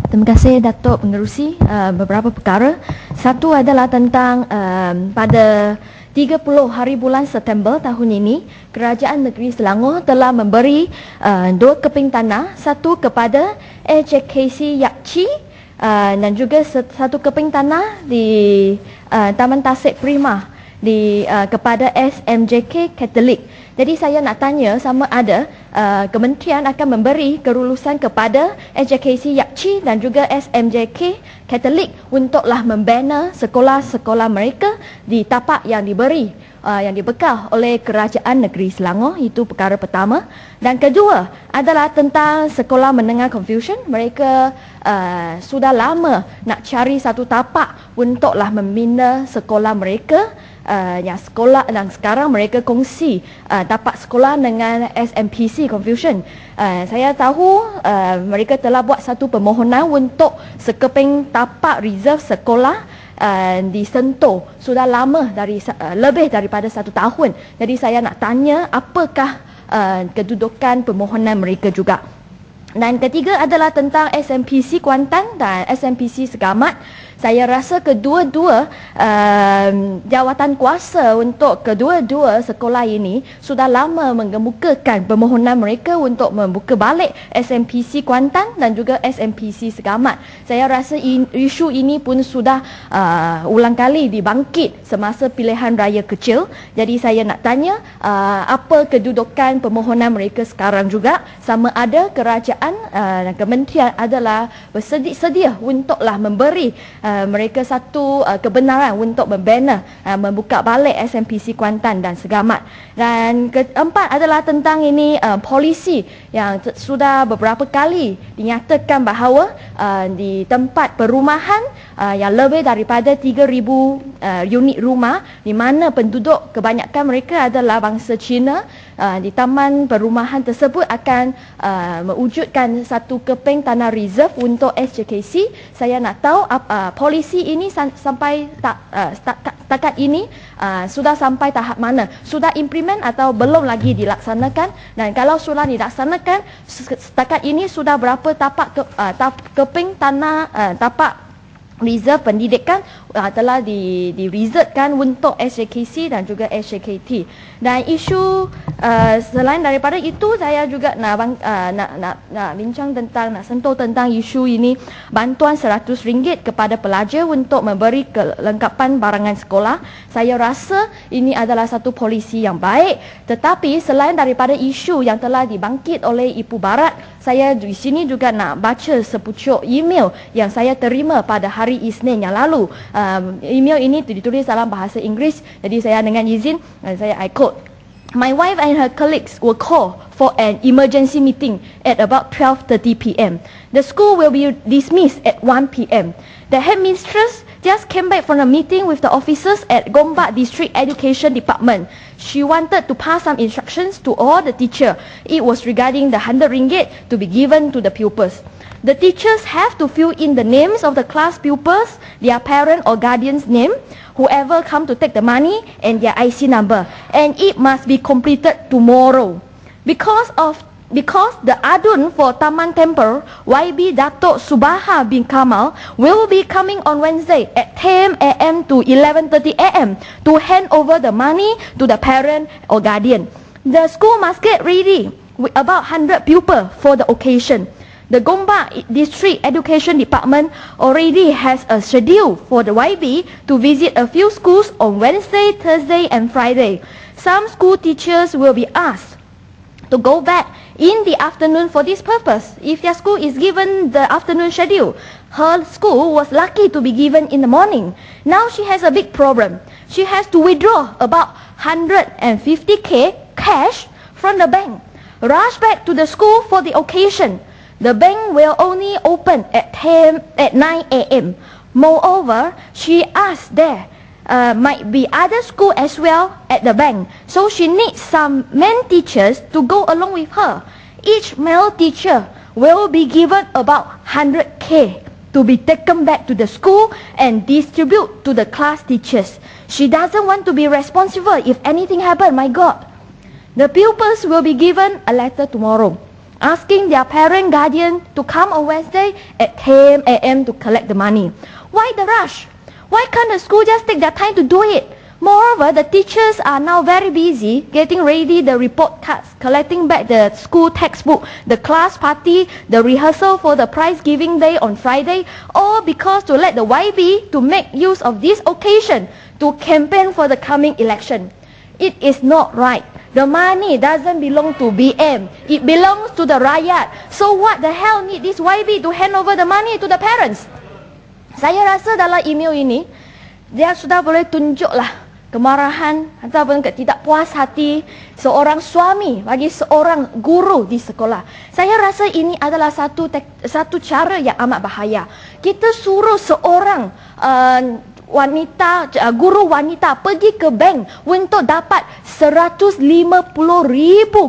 Terima kasih Datuk Pengerusi. Beberapa perkara. Satu adalah tentang pada 30 hari bulan September tahun ini, Kerajaan Negeri Selangor telah memberi 2 keping tanah, satu kepada AJKC Yakchi dan juga 1 keping tanah di Taman Tasik Prima kepada SMJK Katolik. Jadi saya nak tanya sama ada kementerian akan memberi kelulusan kepada AJKC Yakchi dan juga SMJK Katolik untuklah membina sekolah-sekolah mereka di tapak yang diberi, yang dibekal oleh Kerajaan Negeri Selangor. Itu perkara pertama. Dan kedua adalah tentang sekolah menengah Confucian. Mereka sudah lama nak cari satu tapak untuklah membina sekolah mereka. Yang sekolah dan sekarang mereka kongsi tapak sekolah dengan SMPC Confucian. Saya tahu mereka telah buat satu permohonan untuk sekeping tapak reserve sekolah di Sentul sudah lama, lebih daripada 1 tahun. Jadi saya nak tanya apakah kedudukan permohonan mereka juga. Dan ketiga adalah tentang SMPC Kuantan dan SMPC Segamat. Saya rasa kedua-dua jawatan kuasa untuk kedua-dua sekolah ini sudah lama mengemukakan permohonan mereka untuk membuka balik SMPC Kuantan dan juga SMPC Segamat. Saya rasa isu ini pun sudah ulang kali dibangkit semasa pilihan raya kecil. Jadi saya nak tanya apa kedudukan permohonan mereka sekarang juga, sama ada kerajaan dan kementerian adalah bersedia untuklah memberi mereka satu kebenaran untuk membina, membuka balik SMPC Kuantan dan Segamat. Dan keempat adalah tentang ini polisi yang sudah beberapa kali dinyatakan bahawa di tempat perumahan yang lebih daripada 3,000 unit rumah di mana penduduk kebanyakan mereka adalah bangsa Cina, di taman perumahan tersebut akan mewujudkan satu keping tanah reserve untuk SJKC. Saya nak tahu polisi ini sampai setakat ini sudah sampai tahap mana? Sudah implement atau belum lagi dilaksanakan? Dan kalau sudah dilaksanakan, setakat ini sudah berapa tapak keping tanah tapak reserve pendidikan telah di-reservekan untuk SJKC dan juga SJKT. Dan isu selain daripada itu, saya juga nak bincang tentang, nak sentuh tentang isu ini, bantuan RM100 kepada pelajar untuk memberi kelengkapan barangan sekolah. Saya rasa ini adalah satu polisi yang baik, tetapi selain daripada isu yang telah dibangkit oleh Ibu Barat, saya di sini juga nak baca sepucuk email yang saya terima pada hari Isnin yang lalu. Email ini ditulis dalam bahasa Inggeris, jadi saya dengan izin, I quote, "My wife and her colleagues will call for an emergency meeting at about 12:30 p.m. The school will be dismissed at 1 p.m. The headmistress just came back from a meeting with the officers at Gombak District Education Department. She wanted to pass some instructions to all the teachers. It was regarding the RM100 to be given to the pupils. The teachers have to fill in the names of the class pupils, their parent or guardian's name, whoever come to take the money, and their IC number. And it must be completed tomorrow. Because the adun for Taman Temple, YB Datuk Subaha bin Kamal, will be coming on Wednesday at 10 a.m. to 11:30 a.m. to hand over the money to the parent or guardian. The school must get ready with about 100 pupils for the occasion. The Gombak District Education Department already has a schedule for the YB to visit a few schools on Wednesday, Thursday and Friday. Some school teachers will be asked to go back in the afternoon for this purpose. If their school is given the afternoon schedule, her school was lucky to be given in the morning. Now she has a big problem. She has to withdraw about 150k cash from the bank, rush back to the school for the occasion. The bank will only open at 9 a.m. Moreover, she asked there might be other school as well at the bank, so she needs some men teachers to go along with her. Each male teacher will be given about 100k to be taken back to the school and distribute to the class teachers. She doesn't want to be responsible if anything happen, my God. The pupils will be given a letter tomorrow. asking their parent guardian to come on Wednesday at 10 a.m. to collect the money. Why the rush? Why can't the school just take their time to do it? Moreover, the teachers are now very busy getting ready the report cards, collecting back the school textbook, the class party, the rehearsal for the prize giving day on Friday, all because to let the YB to make use of this occasion to campaign for the coming election. It is not right. The money doesn't belong to BM. It belongs to the rakyat. So what the hell need this YB to hand over the money to the parents? Saya rasa dalam email ini, dia sudah boleh tunjuklah kemarahan ataupun ketidakpuas hati seorang suami bagi seorang guru di sekolah. Saya rasa ini adalah satu cara yang amat bahaya. Kita suruh seorang guru wanita pergi ke bank untuk dapat 150,000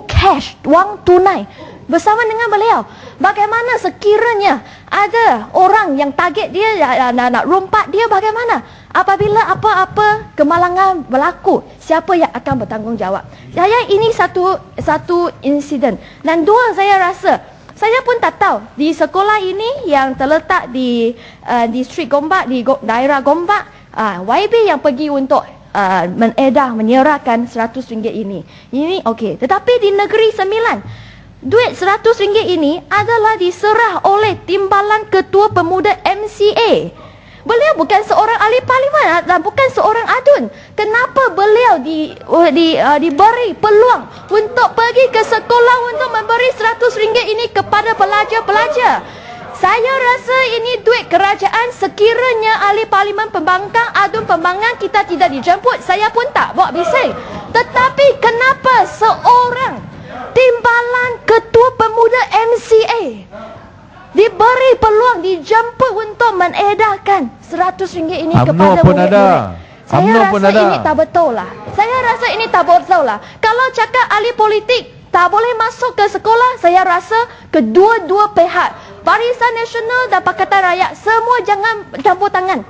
cash, wang tunai bersama dengan beliau. Bagaimana sekiranya ada orang yang target dia nak rompak dia, bagaimana? Apabila apa-apa kemalangan berlaku, siapa yang akan bertanggungjawab? Ini satu insiden. Dan dua, saya rasa saya pun tak tahu di sekolah ini yang terletak di distrik Gombak, di daerah Gombak, YB yang pergi untuk menyerahkan RM100 ini. Ini okey. Tetapi di Negeri Sembilan, duit RM100 ini adalah diserah oleh Timbalan Ketua Pemuda MCA. Beliau bukan seorang ahli parlimen dan bukan seorang adun. Kenapa beliau diberi peluang untuk pergi ke sekolah untuk memberi RM100 ini kepada pelajar-pelajar? Saya rasa ini duit kerajaan. Sekiranya ahli parlimen pembangkang, adun pembangan kita tidak dijemput, saya pun tak buat bising. Tetapi kenapa seorang Timbalan Ketua Pemuda MCA diberi peluang, dijemput untuk mengedarkan RM100 ini kepada murid-murid? Saya rasa ini tak betul lah. Saya rasa ini tak betul lah. Kalau cakap ahli politik tak boleh masuk ke sekolah, saya rasa kedua-dua pihak, Barisan Nasional dan Pakatan Rakyat, semua jangan campur tangan.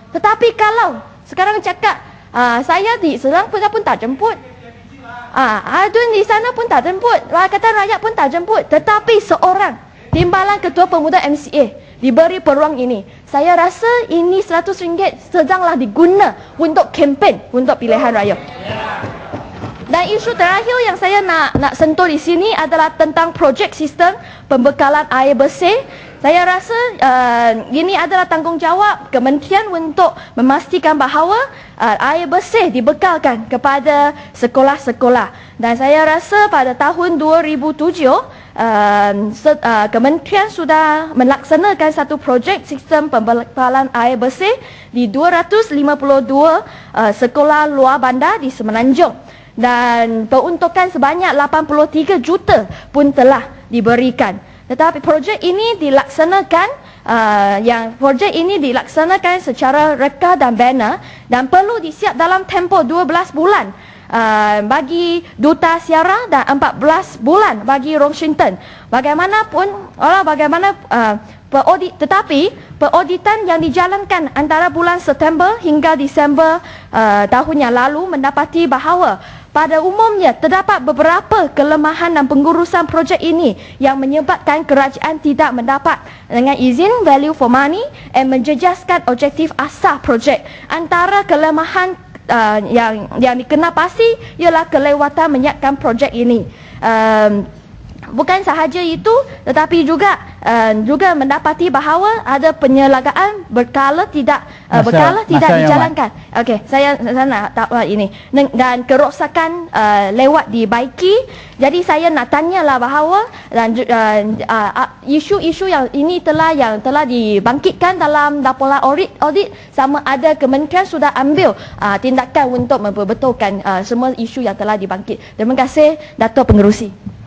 Tetapi kalau sekarang cakap saya di Serang pun tak jemput, adun di sana pun tak jemput, Pakatan Rakyat pun tak jemput, tetapi seorang Timbalan Ketua Pemuda MCA diberi peluang ini, saya rasa ini RM100 sedanglah diguna untuk kempen untuk pilihan raya. Dan isu terakhir yang saya nak sentuh di sini adalah tentang projek sistem pembekalan air bersih. Saya rasa ini adalah tanggungjawab kementerian untuk memastikan bahawa air bersih dibekalkan kepada sekolah-sekolah. Dan saya rasa pada tahun 2007 kementerian sudah melaksanakan satu projek sistem pembekalan air bersih di 252 sekolah luar bandar di Semenanjung. Dan peruntukan sebanyak 83 juta pun telah diberikan. Tetapi projek ini dilaksanakan secara reka dan banner dan perlu disiap dalam tempoh 12 bulan bagi Duta Siara dan 14 bulan bagi Washington. Tetapi perauditan yang dijalankan antara bulan September hingga Disember tahun yang lalu mendapati bahawa pada umumnya terdapat beberapa kelemahan dan pengurusan projek ini yang menyebabkan kerajaan tidak mendapat dengan izin value for money dan menjejaskan objektif asas projek. Antara kelemahan yang dikenapasi ialah kelewatan menyiapkan projek ini. Bukan sahaja itu, tetapi juga mendapati bahawa ada penyelenggaraan berkala tidak dijalankan. Okey, saya nak tahu ini. Dan kerosakan lewat dibaiki. Jadi saya nak tanyalah bahawa isu-isu yang ini telah dibangkitkan dalam laporan audit sama ada kementerian sudah ambil tindakan untuk memperbetulkan semua isu yang telah dibangkit. Terima kasih, Dato' Pengerusi.